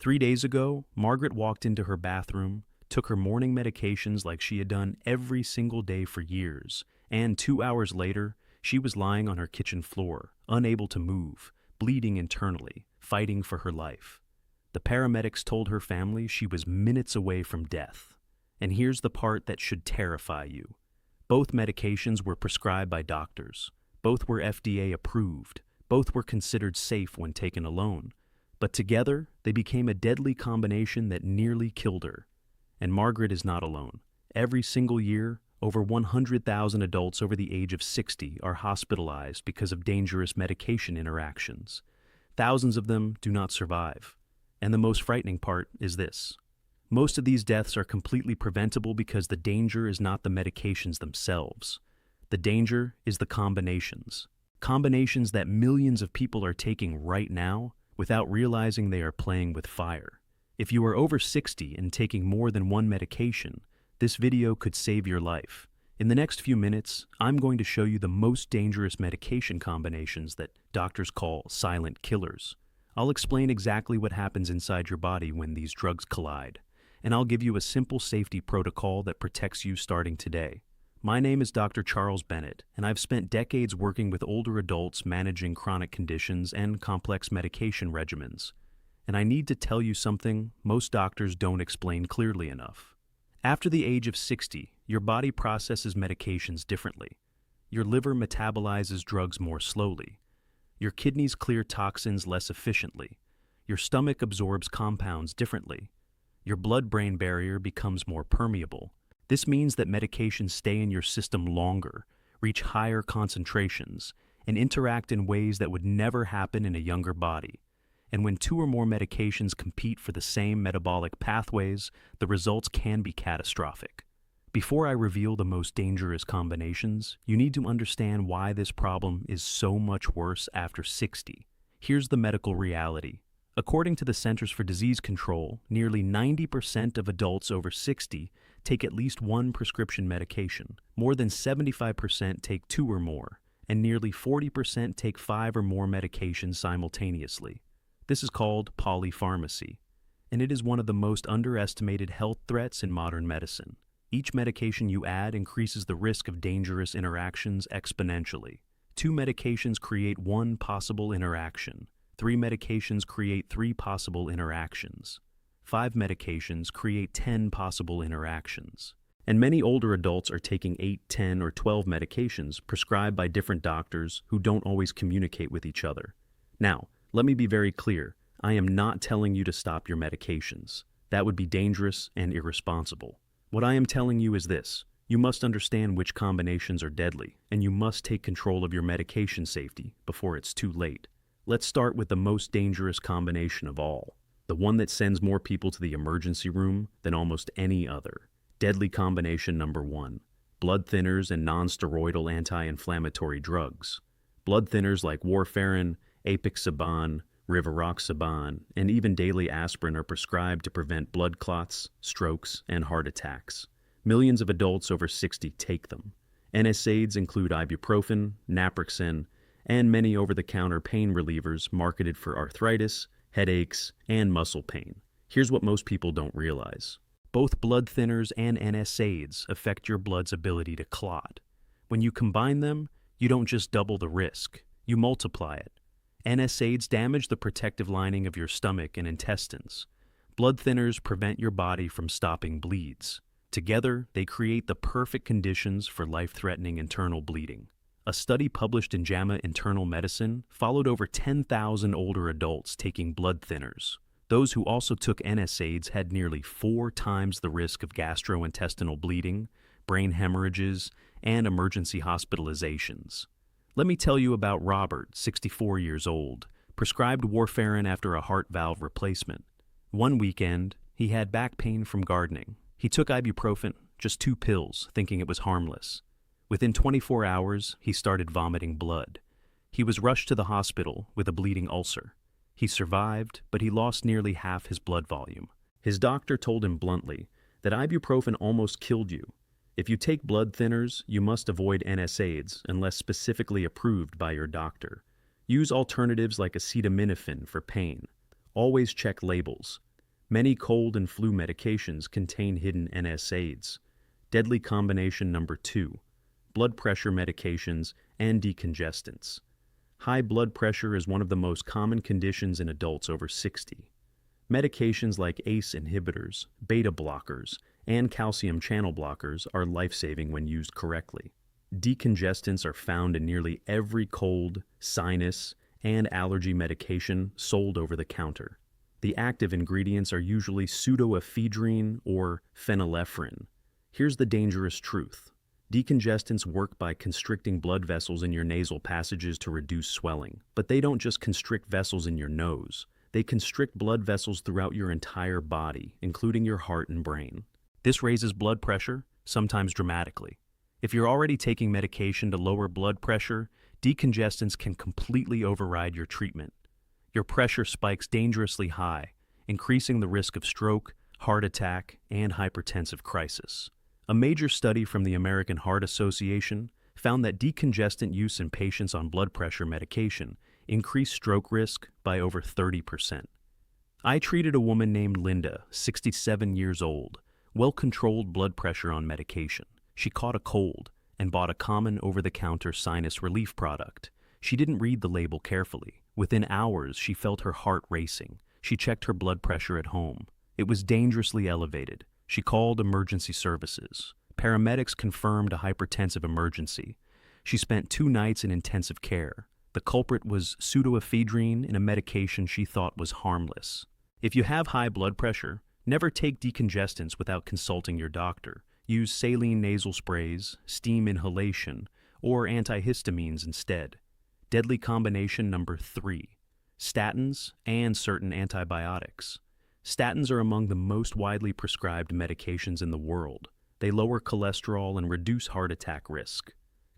3 days ago, Margaret walked into her bathroom, took her morning medications like she had done every single day for years, and 2 hours later, she was lying on her kitchen floor, unable to move, bleeding internally, fighting for her life. The paramedics told her family she was minutes away from death. And here's the part that should terrify you. Both medications were prescribed by doctors. Both were FDA approved. Both were considered safe when taken alone. But together, they became a deadly combination that nearly killed her. And Margaret is not alone. Every single year, over 100,000 adults over the age of 60 are hospitalized because of dangerous medication interactions. Thousands of them do not survive. And the most frightening part is this. Most of these deaths are completely preventable because the danger is not the medications themselves. The danger is the combinations. Combinations that millions of people are taking right now without realizing they are playing with fire. If you are over 60 and taking more than one medication, this video could save your life. In the next few minutes, I'm going to show you the most dangerous medication combinations that doctors call silent killers. I'll explain exactly what happens inside your body when these drugs collide, and I'll give you a simple safety protocol that protects you starting today. My name is Dr. Charles Bennett, and I've spent decades working with older adults managing chronic conditions and complex medication regimens. And I need to tell you something most doctors don't explain clearly enough. After the age of 60, your body processes medications differently. Your liver metabolizes drugs more slowly. Your kidneys clear toxins less efficiently. Your stomach absorbs compounds differently. Your blood-brain barrier becomes more permeable. This means that medications stay in your system longer, reach higher concentrations, and interact in ways that would never happen in a younger body. And when two or more medications compete for the same metabolic pathways, the results can be catastrophic. Before I reveal the most dangerous combinations, you need to understand why this problem is so much worse after 60. Here's the medical reality. According to the Centers for Disease Control, nearly 90% of adults over 60 take at least one prescription medication. More than 75% take two or more, and nearly 40% take 5 or more medications simultaneously. This is called polypharmacy, and it is one of the most underestimated health threats in modern medicine. Each medication you add increases the risk of dangerous interactions exponentially. 2 medications create 1 possible interaction. 3 medications create 3 possible interactions. 5 medications create 10 possible interactions. And many older adults are taking 8, 10, or 12 medications prescribed by different doctors who don't always communicate with each other. Now, let me be very clear. I am not telling you to stop your medications. That would be dangerous and irresponsible. What I am telling you is this. You must understand which combinations are deadly, and you must take control of your medication safety before it's too late. Let's start with the most dangerous combination of all, the one that sends more people to the emergency room than almost any other. Deadly combination number 1, blood thinners and non-steroidal anti-inflammatory drugs. Blood thinners like warfarin, apixaban, rivaroxaban, and even daily aspirin are prescribed to prevent blood clots, strokes, and heart attacks. Millions of adults over 60 take them. NSAIDs include ibuprofen, naproxen, and many over-the-counter pain relievers marketed for arthritis, headaches, and muscle pain. Here's what most people don't realize. Both blood thinners and NSAIDs affect your blood's ability to clot. When you combine them, you don't just double the risk, you multiply it. NSAIDs damage the protective lining of your stomach and intestines. Blood thinners prevent your body from stopping bleeds. Together, they create the perfect conditions for life-threatening internal bleeding. A study published in JAMA Internal Medicine followed over 10,000 older adults taking blood thinners. Those who also took NSAIDs had nearly 4 times the risk of gastrointestinal bleeding, brain hemorrhages, and emergency hospitalizations. Let me tell you about Robert, 64 years old, prescribed warfarin after a heart valve replacement. One weekend, he had back pain from gardening. He took ibuprofen, just 2 pills, thinking it was harmless. Within 24 hours, he started vomiting blood. He was rushed to the hospital with a bleeding ulcer. He survived, but he lost nearly half his blood volume. His doctor told him bluntly that ibuprofen almost killed you. If you take blood thinners, you must avoid NSAIDs unless specifically approved by your doctor. Use alternatives like acetaminophen for pain. Always check labels. Many cold and flu medications contain hidden NSAIDs. Deadly combination number 2, blood pressure medications and decongestants. High blood pressure is one of the most common conditions in adults over 60. Medications like ACE inhibitors, beta blockers, and calcium channel blockers are life-saving when used correctly. Decongestants are found in nearly every cold, sinus, and allergy medication sold over the counter. The active ingredients are usually pseudoephedrine or phenylephrine. Here's the dangerous truth. Decongestants work by constricting blood vessels in your nasal passages to reduce swelling. But they don't just constrict vessels in your nose. They constrict blood vessels throughout your entire body, including your heart and brain. This raises blood pressure, sometimes dramatically. If you're already taking medication to lower blood pressure, decongestants can completely override your treatment. Your pressure spikes dangerously high, increasing the risk of stroke, heart attack, and hypertensive crisis. A major study from the American Heart Association found that decongestant use in patients on blood pressure medication increased stroke risk by over 30%. I treated a woman named Linda, 67 years old, well-controlled blood pressure on medication. She caught a cold and bought a common over-the-counter sinus relief product. She didn't read the label carefully. Within hours, she felt her heart racing. She checked her blood pressure at home. It was dangerously elevated. She called emergency services. Paramedics confirmed a hypertensive emergency. She spent 2 nights in intensive care. The culprit was pseudoephedrine in a medication she thought was harmless. If you have high blood pressure, never take decongestants without consulting your doctor. Use saline nasal sprays, steam inhalation, or antihistamines instead. Deadly combination number 3, statins and certain antibiotics. Statins are among the most widely prescribed medications in the world. They lower cholesterol and reduce heart attack risk.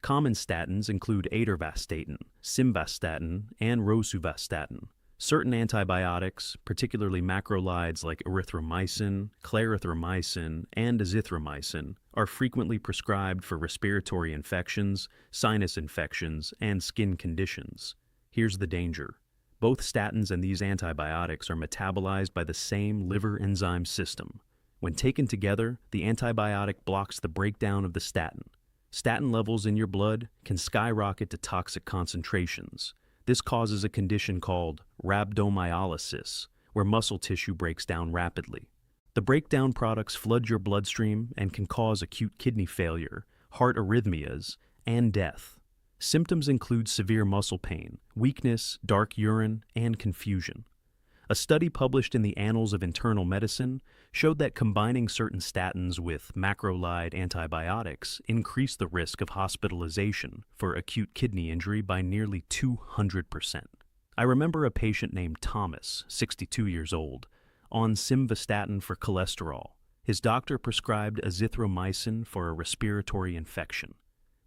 Common statins include atorvastatin, simvastatin, and rosuvastatin. Certain antibiotics, particularly macrolides like erythromycin, clarithromycin, and azithromycin, are frequently prescribed for respiratory infections, sinus infections, and skin conditions. Here's the danger. Both statins and these antibiotics are metabolized by the same liver enzyme system. When taken together, the antibiotic blocks the breakdown of the statin. Statin levels in your blood can skyrocket to toxic concentrations. This causes a condition called rhabdomyolysis, where muscle tissue breaks down rapidly. The breakdown products flood your bloodstream and can cause acute kidney failure, heart arrhythmias, and death. Symptoms include severe muscle pain, weakness, dark urine, and confusion. A study published in the Annals of Internal Medicine showed that combining certain statins with macrolide antibiotics increased the risk of hospitalization for acute kidney injury by nearly 200%. I remember a patient named Thomas, 62 years old, on simvastatin for cholesterol. His doctor prescribed azithromycin for a respiratory infection.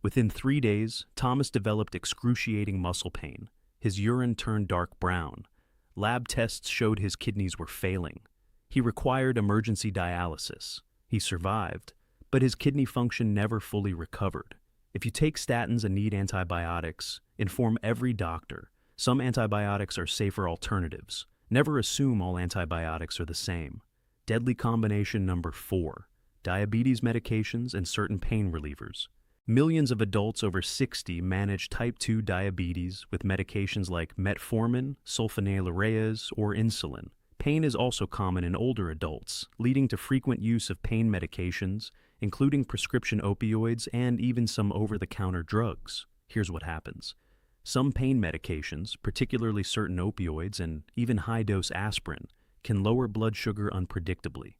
Within 3 days, Thomas developed excruciating muscle pain. His urine turned dark brown. Lab tests showed his kidneys were failing. He required emergency dialysis. He survived, but his kidney function never fully recovered. If you take statins and need antibiotics, inform every doctor. Some antibiotics are safer alternatives. Never assume all antibiotics are the same. Deadly combination number 4, diabetes medications and certain pain relievers. Millions of adults over 60 manage type 2 diabetes with medications like metformin, sulfonylureas, or insulin. Pain is also common in older adults, leading to frequent use of pain medications, including prescription opioids and even some over-the-counter drugs. Here's what happens. Some pain medications, particularly certain opioids and even high-dose aspirin, can lower blood sugar unpredictably.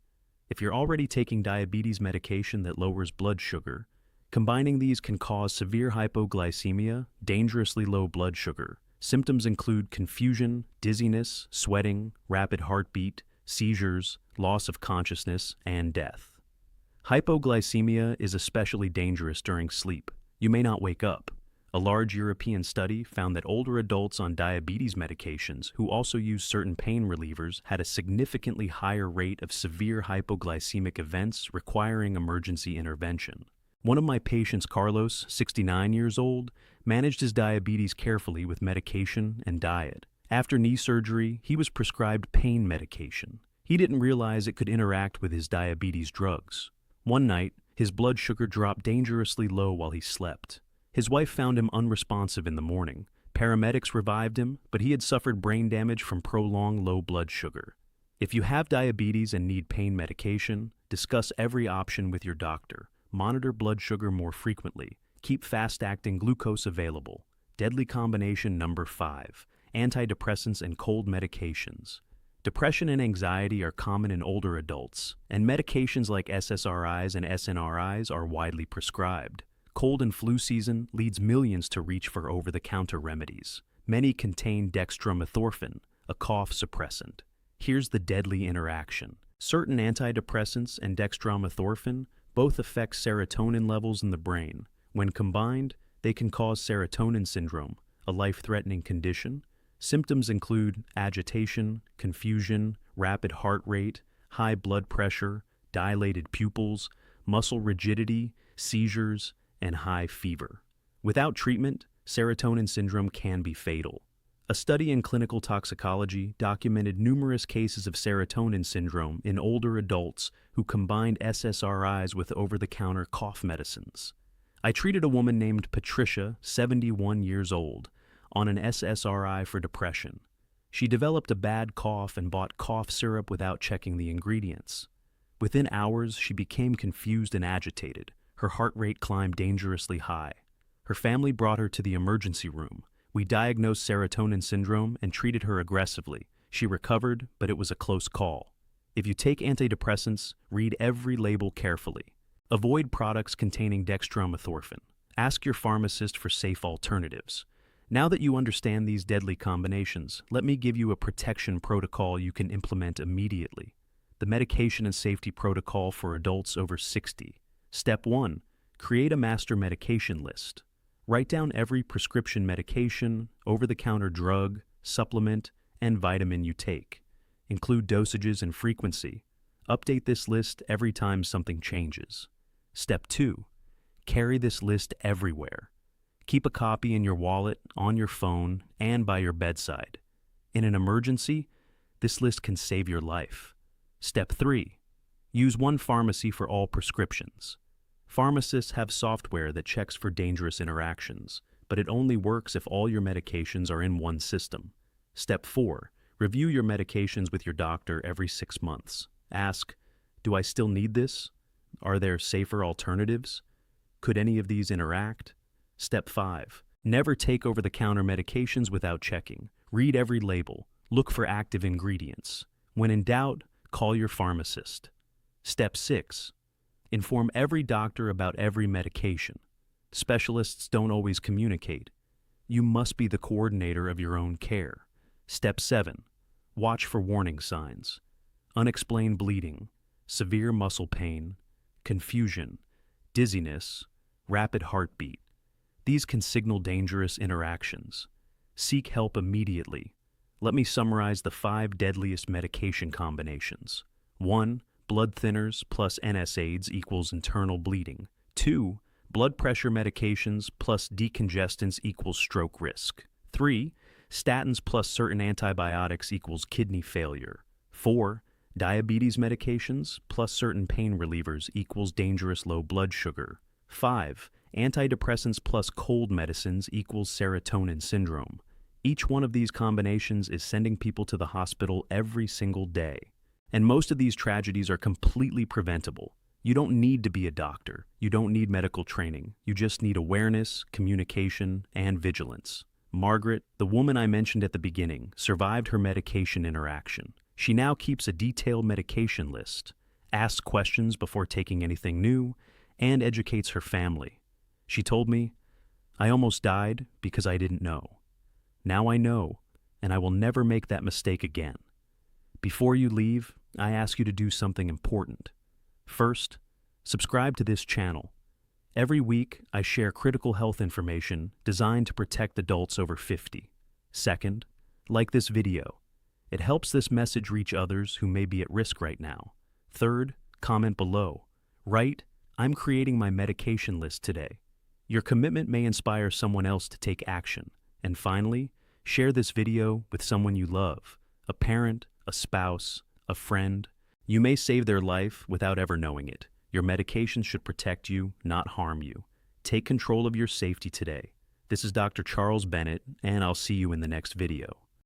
If you're already taking diabetes medication that lowers blood sugar, combining these can cause severe hypoglycemia, dangerously low blood sugar. Symptoms include confusion, dizziness, sweating, rapid heartbeat, seizures, loss of consciousness, and death. Hypoglycemia is especially dangerous during sleep. You may not wake up. A large European study found that older adults on diabetes medications who also use certain pain relievers had a significantly higher rate of severe hypoglycemic events requiring emergency intervention. One of my patients, Carlos, 69 years old, managed his diabetes carefully with medication and diet. After knee surgery, he was prescribed pain medication. He didn't realize it could interact with his diabetes drugs. One night, his blood sugar dropped dangerously low while he slept. His wife found him unresponsive in the morning. Paramedics revived him, but he had suffered brain damage from prolonged low blood sugar. If you have diabetes and need pain medication, discuss every option with your doctor. Monitor blood sugar more frequently. Keep fast-acting glucose available. Deadly combination number 5, antidepressants and cold medications. Depression and anxiety are common in older adults, and medications like SSRIs and SNRIs are widely prescribed. Cold and flu season leads millions to reach for over-the-counter remedies. Many contain dextromethorphan, a cough suppressant. Here's the deadly interaction. Certain antidepressants and dextromethorphan both affect serotonin levels in the brain. When combined, they can cause serotonin syndrome, a life-threatening condition. Symptoms include agitation, confusion, rapid heart rate, high blood pressure, dilated pupils, muscle rigidity, seizures, and high fever. Without treatment, serotonin syndrome can be fatal. A study in clinical toxicology documented numerous cases of serotonin syndrome in older adults who combined SSRIs with over-the-counter cough medicines. I treated a woman named Patricia, 71 years old, on an SSRI for depression. She developed a bad cough and bought cough syrup without checking the ingredients. Within hours, she became confused and agitated. Her heart rate climbed dangerously high. Her family brought her to the emergency room. We diagnosed serotonin syndrome and treated her aggressively. She recovered, but it was a close call. If you take antidepressants, read every label carefully. Avoid products containing dextromethorphan. Ask your pharmacist for safe alternatives. Now that you understand these deadly combinations, let me give you a protection protocol you can implement immediately. The medication and safety protocol for adults over 60. Step 1. Create a master medication list. Write down every prescription medication, over-the-counter drug, supplement, and vitamin you take. Include dosages and frequency. Update this list every time something changes. Step 2. Carry this list everywhere. Keep a copy in your wallet, on your phone, and by your bedside. In an emergency, this list can save your life. Step 3. Use one pharmacy for all prescriptions. Pharmacists have software that checks for dangerous interactions, but it only works if all your medications are in one system. Step 4. Review your medications with your doctor every 6 months. Ask, do I still need this? Are there safer alternatives? Could any of these interact? Step 5. Never take over-the-counter medications without checking. Read every label. Look for active ingredients. When in doubt, call your pharmacist. Step 6. Inform every doctor about every medication. Specialists don't always communicate. You must be the coordinator of your own care. Step 7. Watch for warning signs. Unexplained bleeding, severe muscle pain, confusion, dizziness, rapid heartbeat. These can signal dangerous interactions. Seek help immediately. Let me summarize the 5 deadliest medication combinations. 1. Blood thinners plus NSAIDs equals internal bleeding. 2. Blood pressure medications plus decongestants equals stroke risk. 3. Statins plus certain antibiotics equals kidney failure. 4. Diabetes medications plus certain pain relievers equals dangerous low blood sugar. 5. Antidepressants plus cold medicines equals serotonin syndrome. Each one of these combinations is sending people to the hospital every single day. And most of these tragedies are completely preventable. You don't need to be a doctor. You don't need medical training. You just need awareness, communication, and vigilance. Margaret, the woman I mentioned at the beginning, survived her medication interaction. She now keeps a detailed medication list, asks questions before taking anything new, and educates her family. She told me, "I almost died because I didn't know. Now I know, and I will never make that mistake again." Before you leave, I ask you to do something important. First, subscribe to this channel. Every week, I share critical health information designed to protect adults over 50. Second, like this video. It helps this message reach others who may be at risk right now. Third, comment below. Write, "I'm creating my medication list today." Your commitment may inspire someone else to take action. And finally, share this video with someone you love, a parent, a spouse, a friend. You may save their life without ever knowing it. Your medications should protect you, not harm you. Take control of your safety today. This is Dr. Charles Bennett, and I'll see you in the next video.